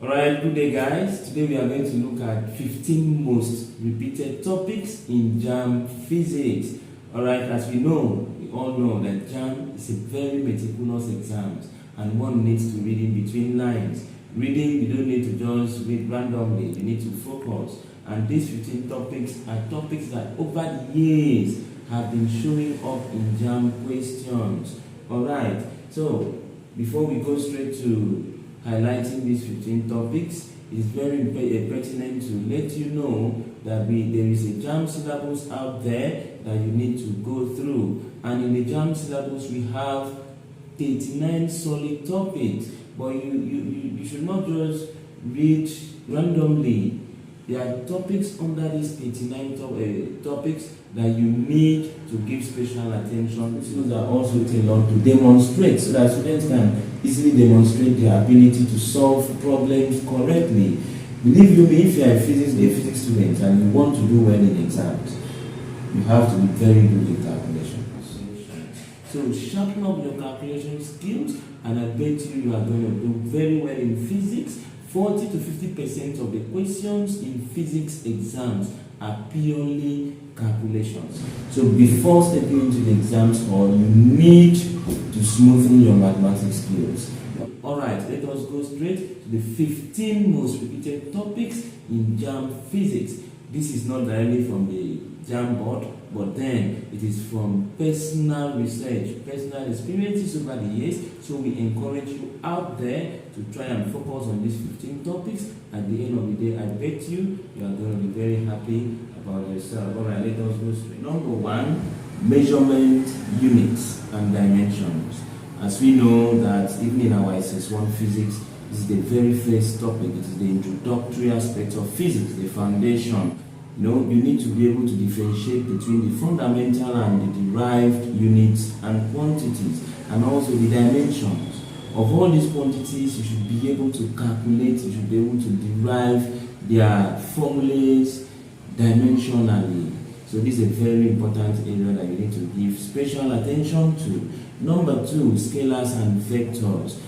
Alright, good day guys. Today we are going to look at 15 most repeated topics in JAMB Physics. Alright, as we all know that JAMB is a very meticulous exam and one needs to read in between lines. Reading, you don't need to just read randomly, you need to focus. And these 15 topics are topics that over the years have been showing up in JAMB questions. Alright, so before we go straight to highlighting these 15 topics, it's very pertinent to let you know that there is a JAMB syllabus out there that you need to go through. And in the JAMB syllabus, we have 39 solid topics, but you should not just read randomly. There are topics under these 39 topics that you need to give special attention. These are also tailored to demonstrate so that students can easily demonstrate their ability to solve problems correctly. Believe you me, if you are a physics student and you want to do well in exams, you have to be very good in calculations. So sharpen up your calculation skills, and I bet you are going to do very well in physics. 40 to 50% of the questions in physics exams are purely calculations. So before stepping into the exams hall, you need to smoothen your mathematics skills. Alright, let us go straight to the 15 most repeated topics in JAMB Physics. This is not directly from the JAMB board, but then it is from personal research, personal experiences over the years. So we encourage you out there to try and focus on these 15 topics. At the end of the day, I bet you are going to be very happy about yourself. Alright, let us go straight. Number 1, measurement units and dimensions. As we know that even in our SS1 physics, this is the very first topic. It is the introductory aspect of physics, the foundation. You need to be able to differentiate between the fundamental and the derived units and quantities, and also the dimensions. Of all these quantities, you should be able to calculate, you should be able to derive their formulas dimensionally. So this is a very important area that you need to give special attention to. Number 2, scalars and vectors.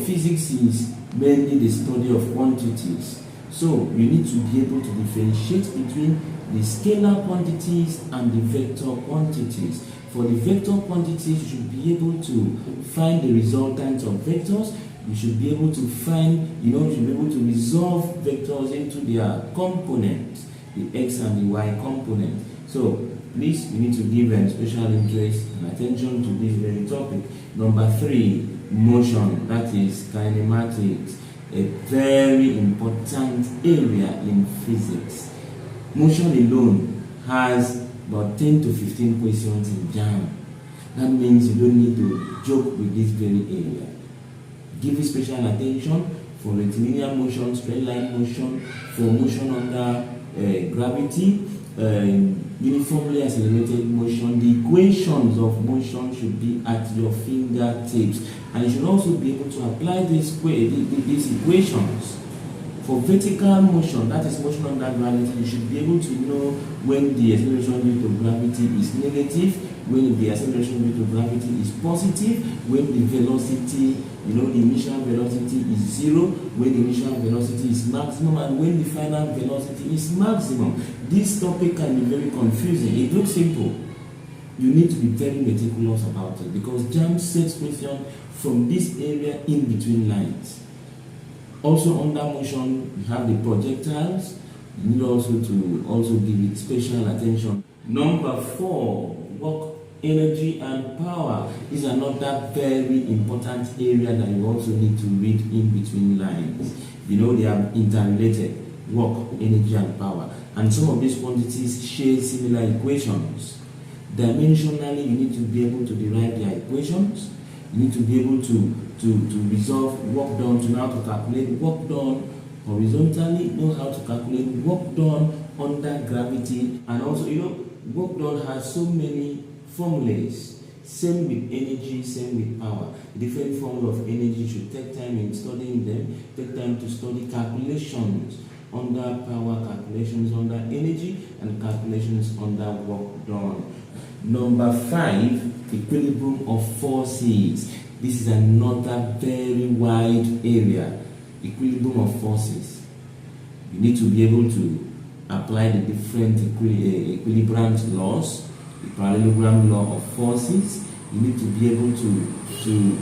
Physics is mainly the study of quantities. So you need to be able to differentiate between the scalar quantities and the vector quantities. For the vector quantities, you should be able to find the resultants of vectors. You should be able to find, you should be able to resolve vectors into their components, the x and the y component. So please, you need to give them special interest and attention to this very topic. Number 3, motion, that is kinematics. A very important area in physics. Motion alone has about 10 to 15 questions in JAMB. That means you don't need to joke with this very area. Give it special attention for rectilinear motion, straight line motion, for motion under gravity, uniformly accelerated motion. The equations of motion should be at your fingertips, and you should also be able to apply these equations. For vertical motion, that is motion under gravity, you should be able to know when the acceleration due to gravity is negative, when the acceleration due to gravity is positive, when the velocity, the initial velocity is 0, when the initial velocity is maximum, and when the final velocity is maximum. This topic can be very confusing. It looks simple. You need to be very meticulous about it, because JAMB sets questions from this area in between lines. Also under motion, you have the projectiles. You need also to give it special attention. Number 4, work, energy and power is another very important area that you also need to read in between lines. They are interrelated, work, energy and power. And some of these quantities share similar equations. Dimensionally, you need to be able to derive their equations. You need to be able to resolve work done, to know how to calculate work done horizontally, know how to calculate work done under gravity, and also, work done has so many formulas. Same with energy, same with power. Different form of energy should take time in studying them, take time to study calculations under power, calculations under energy, and calculations under work done. Number 5, equilibrium of forces. This is another very wide area. equilibrium of forces. You need to be able to apply the different equilibrium laws, the parallelogram law of forces. You need to be able to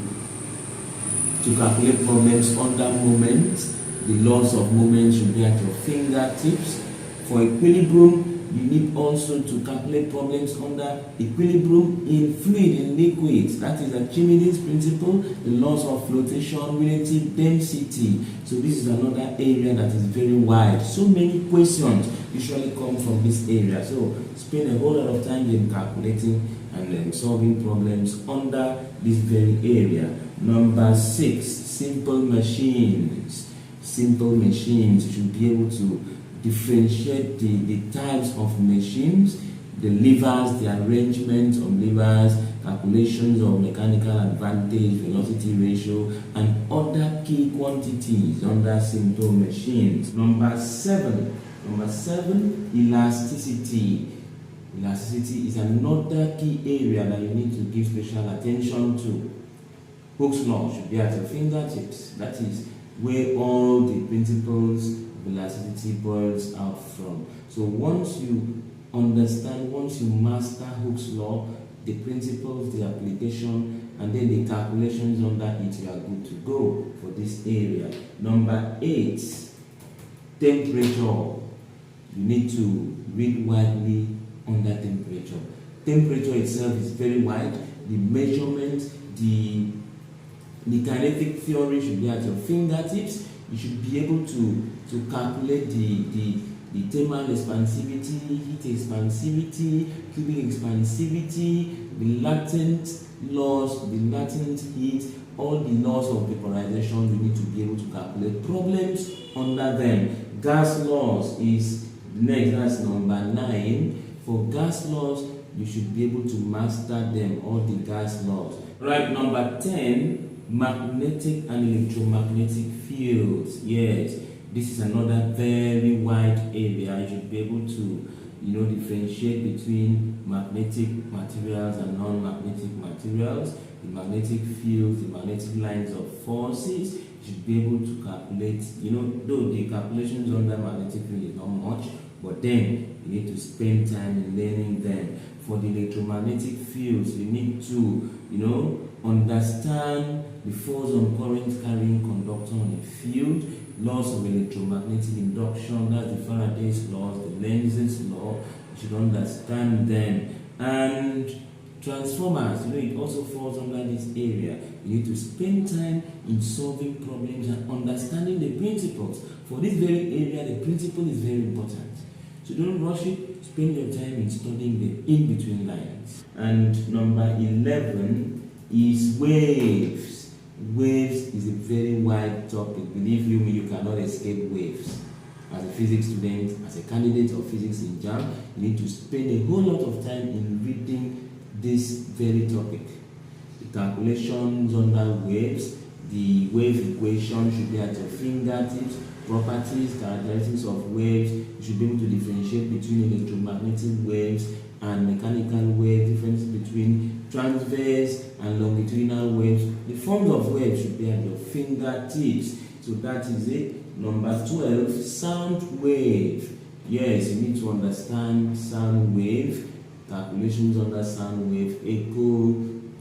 calculate problems under moment. The laws of moment should be at your fingertips. For equilibrium, you need also to calculate problems under equilibrium in fluid, in liquids. That is Archimedes' principle, the laws of flotation, relative density. So this is another area that is very wide. So many questions usually come from this area. So spend a whole lot of time in calculating and solving problems under this very area. Number 6, simple machines. Simple machines, you should be able to differentiate the types of machines, the levers, the arrangement of levers, calculations of mechanical advantage, velocity ratio, and other key quantities under simple machines. Number 7, elasticity. Elasticity is another key area that you need to give special attention to. Hooke's law should be at your fingertips. That is where all the principles of elasticity boils out from. So once you understand, once you master Hooke's law, the principles, the application, and then the calculations under it, you are good to go for this area. Number 8, temperature. You need to read widely under temperature. Temperature itself is very wide. The measurement, the kinetic theory should be at your fingertips. You should be able to calculate the thermal expansivity, heat expansivity, cubic expansivity, the latent loss, the latent heat, all the laws of vaporization. You need to be able to calculate problems under them. Gas laws is next, that's number 9. For gas laws, you should be able to master them, all the gas laws. Right, number 10. Magnetic and electromagnetic fields. Yes, this is another very wide area. You should be able to, differentiate between magnetic materials and non-magnetic materials, the magnetic fields, the magnetic lines of forces. You should be able to calculate, though the calculations under magnetic field is not much, but then you need to spend time in learning them. For the electromagnetic fields, you need to, understand the force on current carrying conductor on a field, laws of electromagnetic induction, that's the Faraday's laws, the Lenz's law. You should understand them. And transformers, it also falls under this area. You need to spend time in solving problems and understanding the principles. For this very area, the principle is very important. So don't rush it, spend your time in studying the in-between lines. And number 11 is waves. Waves is a very wide topic. Believe you me, you cannot escape waves. As a physics student, as a candidate of physics in JAMB, you need to spend a whole lot of time in reading this very topic. The calculations under waves, the wave equation should be at your fingertips. Properties, characteristics of waves. You should be able to differentiate between electromagnetic waves and mechanical waves, difference between transverse and longitudinal waves. The forms of waves should be at your fingertips. So that is it. Number 12, sound wave. Yes, you need to understand sound wave, calculations under sound wave, echo,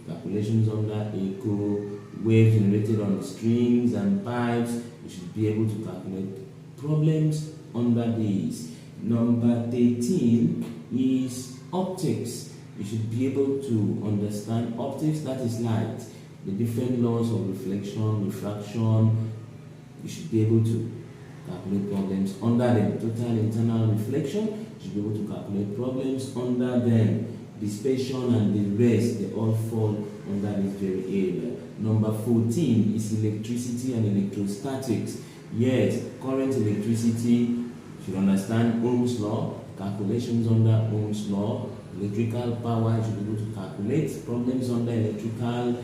calculations under echo, waves generated on strings and pipes. You should be able to calculate problems under these. Number 13 is optics. You should be able to understand optics, that is light, the different laws of reflection, refraction. You should be able to calculate problems under them. Total internal reflection, you should be able to calculate problems under them. Dispersion and the rest, they all fall under this very area. Number 14 is electricity and electrostatics. Yes, current electricity, you should understand Ohm's law, calculations under Ohm's law. Electrical power, you should be able to calculate problems under electrical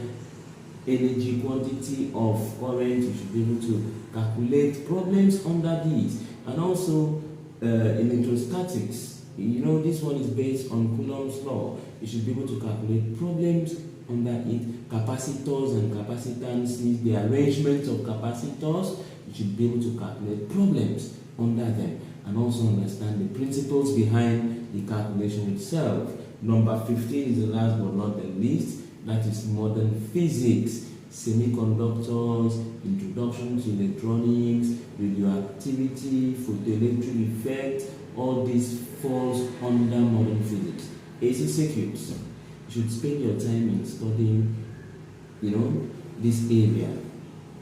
energy, quantity of current. You should be able to calculate problems under these. And also electrostatics, this one is based on Coulomb's law. You should be able to calculate problems under it, capacitors and capacitances, the arrangement of capacitors. You should be able to calculate problems under them and also understand the principles behind the calculation itself. Number 15 is the last but not the least. That is modern physics, semiconductors, introduction to electronics, radioactivity, photoelectric effect. All this falls under modern physics. AC circuits. You should spend your time in studying, this area.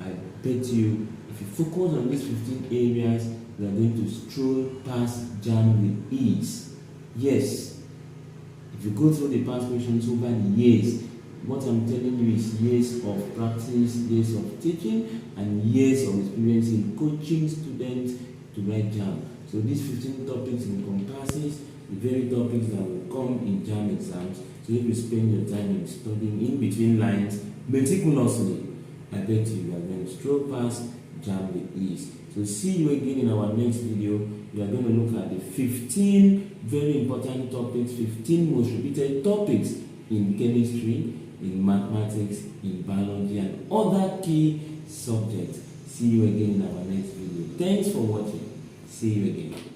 I bet you, if you focus on these 15 areas, you are going to stroll past JAMB with ease. Yes, if you go through the past questions over the years, what I'm telling you is years of practice, years of teaching, and years of experience in coaching students to write JAMB. So these 15 topics encompasses the very topics that will come in JAMB exams. So if you spend your time in studying in between lines meticulously, I bet you are going to stroll past JAMB with ease. So see you again in our next video. We are going to look at the 15 very important topics, 15 most repeated topics in chemistry, in mathematics, in biology, and other key subjects. See you again in our next video. Thanks for watching. See you again.